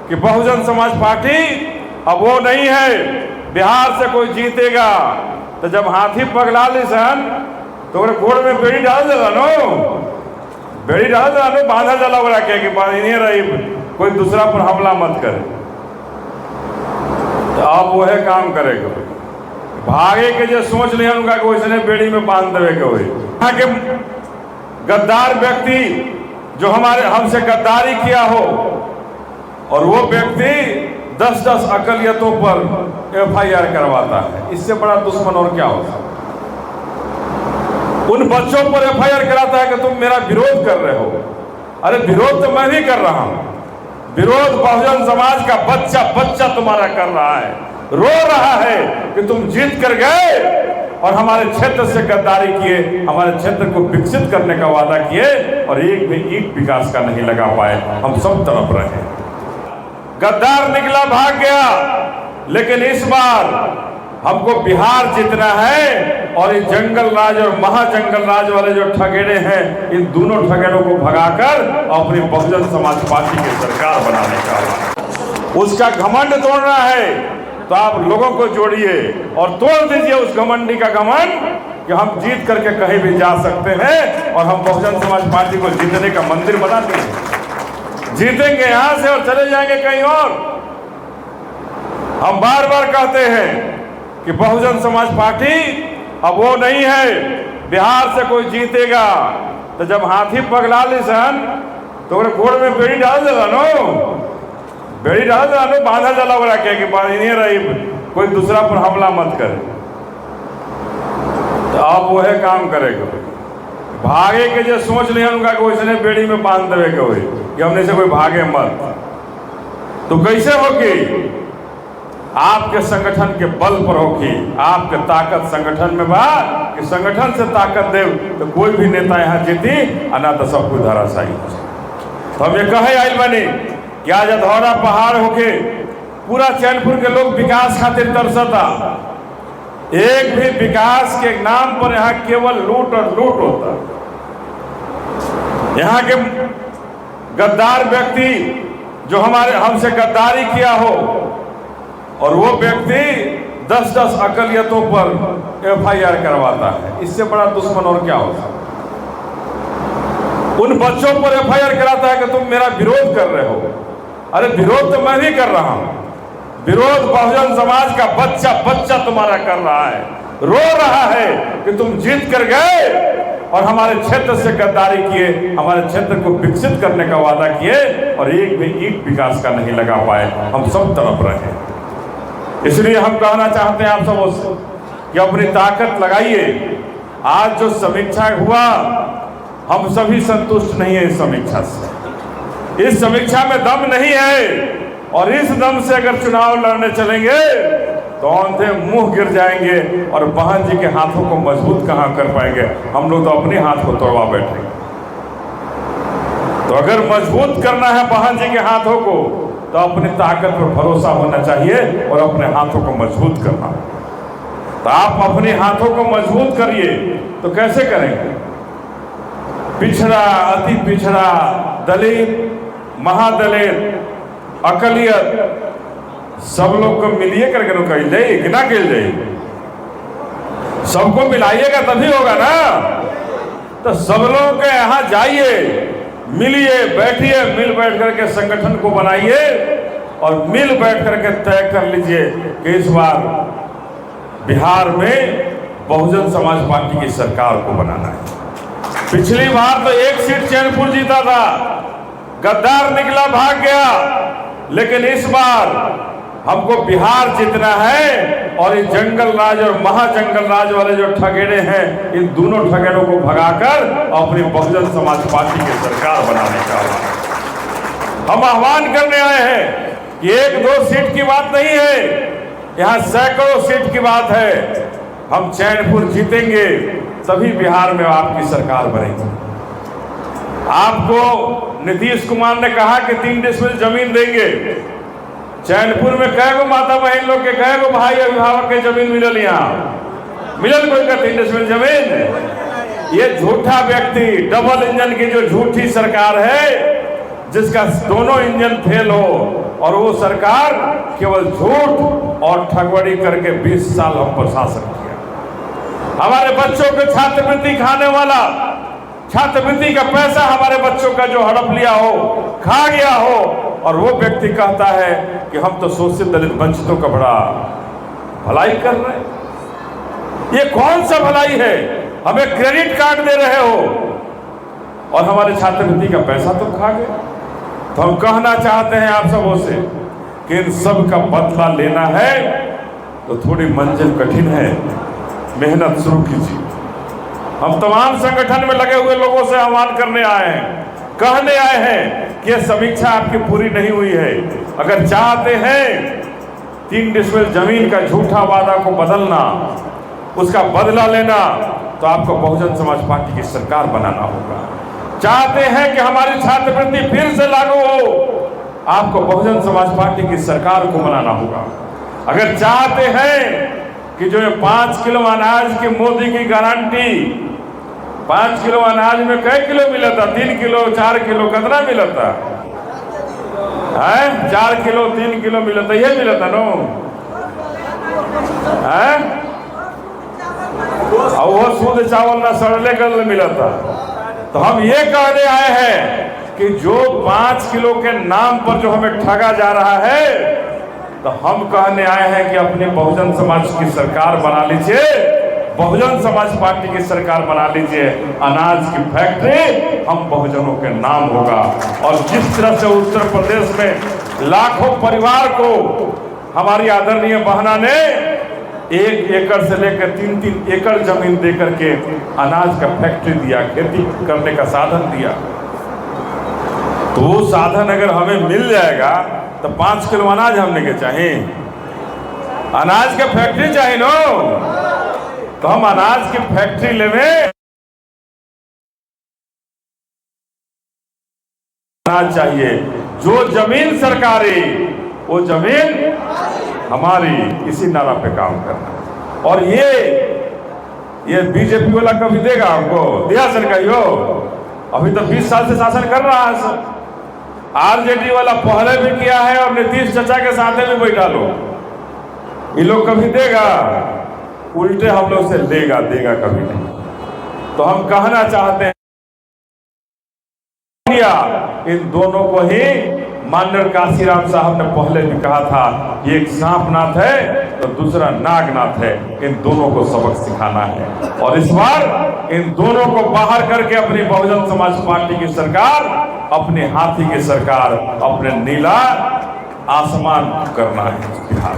कि बहुजन समाज पार्टी अब वो नहीं है, बिहार से कोई जीतेगा। तो जब हाथी पगला ली सन तो गोड़ में बेड़ी डाल देगा नो, बेड़ी डाल देगा नो, बांधा जला बड़ा क्या कि नहीं रही, कोई दूसरा पर हमला मत करे। तो अब वह काम करेगा, भागे के जो सोच लिया उनका कि वैसे बेड़ी में बांध देवे के हुए। यहाँ के गद्दार व्यक्ति जो हमारे हमसे गद्दारी किया हो और वो व्यक्ति 10-10 अकलियतों पर FIR करवाता है, इससे बड़ा दुश्मन और क्या होगा। उन बच्चों पर FIR कराता है कि तुम मेरा विरोध कर रहे हो। अरे विरोध तो मैं भी कर रहा हूं, विरोध बहुजन समाज का बच्चा बच्चा तुम्हारा कर रहा है, रो रहा है कि तुम जीत कर गए और हमारे क्षेत्र से गद्दारी किए, हमारे क्षेत्र को विकसित करने का वादा किए और एक भी ईंट विकास का नहीं लगा पाए। हम सब तरफ रहे, गद्दार निकला भाग गया, लेकिन इस बार हमको बिहार जीतना है और ये जंगल राज और महाजंगल राज वाले जो ठगेड़े हैं, इन दोनों ठगेड़ों को भगाकर अपनी बहुजन समाज पार्टी की सरकार बनाने का, उसका घमंड तोड़ना है। तो आप लोगों को जोड़िए और तोड़ दीजिए उस घमंडी का घमंड कि हम जीत करके कहीं भी जा सकते हैं और हम बहुजन समाज पार्टी को जीतने का मंदिर बनाते हैं। जीतेंगे यहां से और चले जाएंगे कहीं और। हम बार बार कहते हैं कि बहुजन समाज पार्टी अब वो नहीं है, बिहार से कोई जीतेगा। तो जब हाथी पगला ली सन तो गोड़ में बेड़ी डाल देगा नो, बेड़ी डाल देगा नो, बांधा जला बड़ा क्या कि नहीं रही, कोई दूसरा पर हमला मत करे। तो अब वह काम करेगा, भागे के जो सोच लिया उनका कि वैसे बेड़ी में बांध देवे के हुए कि हमने से कोई भागे मत। तो कैसे होगी? आपके संगठन के बल पर होगी, आपके ताकत संगठन में बा कि संगठन से ताकत दे तो कोई भी नेता यहाँ जीती, अना तो सब कुछ धराशायी। तो हम ये कहे आइल बनी कि आज अधौरा पहाड़ होके पूरा चैनपुर के लोग विकास खातिर तरसता। एक भी विकास के नाम पर यहाँ केवल लूट और लूट होता। यहाँ के गद्दार व्यक्ति जो हमारे हमसे गद्दारी किया हो और वो व्यक्ति 10-10 अकलियतों पर FIR करवाता है, इससे बड़ा दुश्मन और क्या होगा। उन बच्चों पर FIR कराता है कि तुम मेरा विरोध कर रहे हो। अरे विरोध तो मैं भी कर रहा हूं, विरोध बहुजन समाज का बच्चा बच्चा तुम्हारा कर रहा है, रो रहा है कि तुम जीत कर गए और हमारे क्षेत्र से गद्दारी किए, हमारे क्षेत्र को विकसित करने का वादा किए और एक भी ईंट विकास का नहीं लगा पाए। हम सब तरफ रहे, इसलिए हम कहना चाहते हैं आप सबों से कि अपनी ताकत लगाइए। आज जो समीक्षा हुआ, हम सभी संतुष्ट नहीं है इस समीक्षा से। इस समीक्षा में दम नहीं है और इस दम से अगर चुनाव लड़ने चलेंगे तो औंधे मुंह गिर जाएंगे और बहन जी के हाथों को मजबूत कहां कर पाएंगे। हम लोग तो अपने हाथ को तोड़वा बैठेंगे। तो अगर मजबूत करना है बहन जी के हाथों को तो अपनी ताकत पर भरोसा होना चाहिए और अपने हाथों को मजबूत करना। तो आप अपने हाथों को मजबूत करिए। तो कैसे करेंगे? पिछड़ा, अति पिछड़ा, दलित, महादलित, अकलियत सब लोग को मिलिए करके कही जाए कि ना कही जाए, सबको मिलाइएगा तभी होगा ना। तो सब लोग के यहाँ जाइए, मिलिए, बैठिए, मिल बैठ करके संगठन को बनाइए और मिल बैठ करके तय कर लीजिए कि इस बार बिहार में बहुजन समाज पार्टी की सरकार को बनाना है। पिछली बार तो एक सीट चैनपुर जीता था, गद्दार निकला भाग गया, लेकिन इस बार हमको बिहार जीतना है और ये जंगल राज और महाजंगल राज वाले जो ठगेड़े हैं, इन दोनों ठगेड़ों को भगाकर अपनी बहुजन समाज पार्टी की सरकार बनाने का हम आह्वान करने आए हैं कि 1-2 सीट की बात नहीं है, यहाँ सैकड़ों सीट की बात है। हम चैनपुर जीतेंगे तभी बिहार में आपकी सरकार बनेगी। आपको नीतीश कुमार ने कहा कि 3 डिसमिल जमीन देंगे। चैनपुर में कै गो माता बहन लोग के, कै गो भाई अभिभावक के जमीन मिलल, यहाँ मिलल कोई का 3 डिसमिल जमीन? ये झूठा व्यक्ति, डबल इंजन की जो झूठी सरकार है, जिसका दोनों इंजन फेल हो, और वो सरकार केवल झूठ और ठगबड़ी करके 20 साल हम पर शासन किया। हमारे बच्चों के छात्रवृत्ति खाने वाला, छात्रवृत्ति का पैसा हमारे बच्चों का जो हड़प लिया हो, खा गया हो, और वो व्यक्ति कहता है कि हम तो शोषित दलित वंचितों का बड़ा भलाई कर रहे हैं। ये कौन सा भलाई है? हमें क्रेडिट कार्ड दे रहे हो और हमारे छात्रवृत्ति का पैसा तो खा गए। तो हम कहना चाहते हैं आप सबों से कि इन सब का बदला लेना है तो थोड़ी मंजिल कठिन है, मेहनत शुरू कीजिए। हम तमाम संगठन में लगे हुए लोगों से आह्वान करने आए हैं, कहने आए हैं कि यह समीक्षा आपकी पूरी नहीं हुई है। अगर चाहते हैं 3 डिसमिल जमीन का झूठा वादा को बदलना, उसका बदला लेना, तो आपको बहुजन समाज पार्टी की सरकार बनाना होगा। चाहते हैं कि हमारी छात्रवृत्ति फिर से लागू हो, आपको बहुजन समाज पार्टी की सरकार को बनाना होगा। अगर चाहते हैं कि जो 5 किलो अनाज की मोदी की गारंटी, 5 किलो अनाज में कई किलो मिला था? 3 किलो 4 किलो कितना मिला था? 4 किलो 3 किलो मिला था, ये मिला था नो है? और वो शुद्ध चावल ना सड़ले गल मिला था। तो हम ये कहने आए हैं कि जो 5 किलो के नाम पर जो हमें ठगा जा रहा है, तो हम कहने आए हैं कि अपनी बहुजन समाज की सरकार बना लीजिए, बहुजन समाज पार्टी की सरकार बना लीजिए। अनाज की फैक्ट्री हम बहुजनों के नाम होगा। और जिस तरह से उत्तर प्रदेश में लाखों परिवार को हमारी आदरणीय बहना ने 1 एकड़ से लेकर 3-3 एकड़ जमीन दे करके अनाज का फैक्ट्री दिया, खेती करने का साधन दिया, तो वो साधन अगर हमें मिल जाएगा तो 5 किलो अनाज हमने के चाहिए, अनाज के फैक्ट्री चाहिए नो, तो हम अनाज की फैक्ट्री लेवे, अनाज चाहिए। जो जमीन सरकारी, वो जमीन हमारी, इसी नारा पे काम करना। और ये बीजेपी वाला कभी देगा हमको? दिया सरकार हो, अभी तो 20 साल से शासन कर रहा है सब। आरजेडी वाला पहले भी किया है और नीतीश चाचा के साथ भी बैठा लो, ये लोग कभी देगा? उल्टे हम लोग से देगा कभी नहीं। तो हम कहना चाहते हैं इन दोनों को ही, माननीय काशीराम साहब ने पहले भी कहा था, ये एक सांपनाथ है तो दूसरा नागनाथ है, इन दोनों को सबक सिखाना है। और इस बार इन दोनों को बाहर करके अपनी बहुजन समाज पार्टी की सरकार, अपने हाथी की सरकार, अपने नीला आसमान करना है बिहार।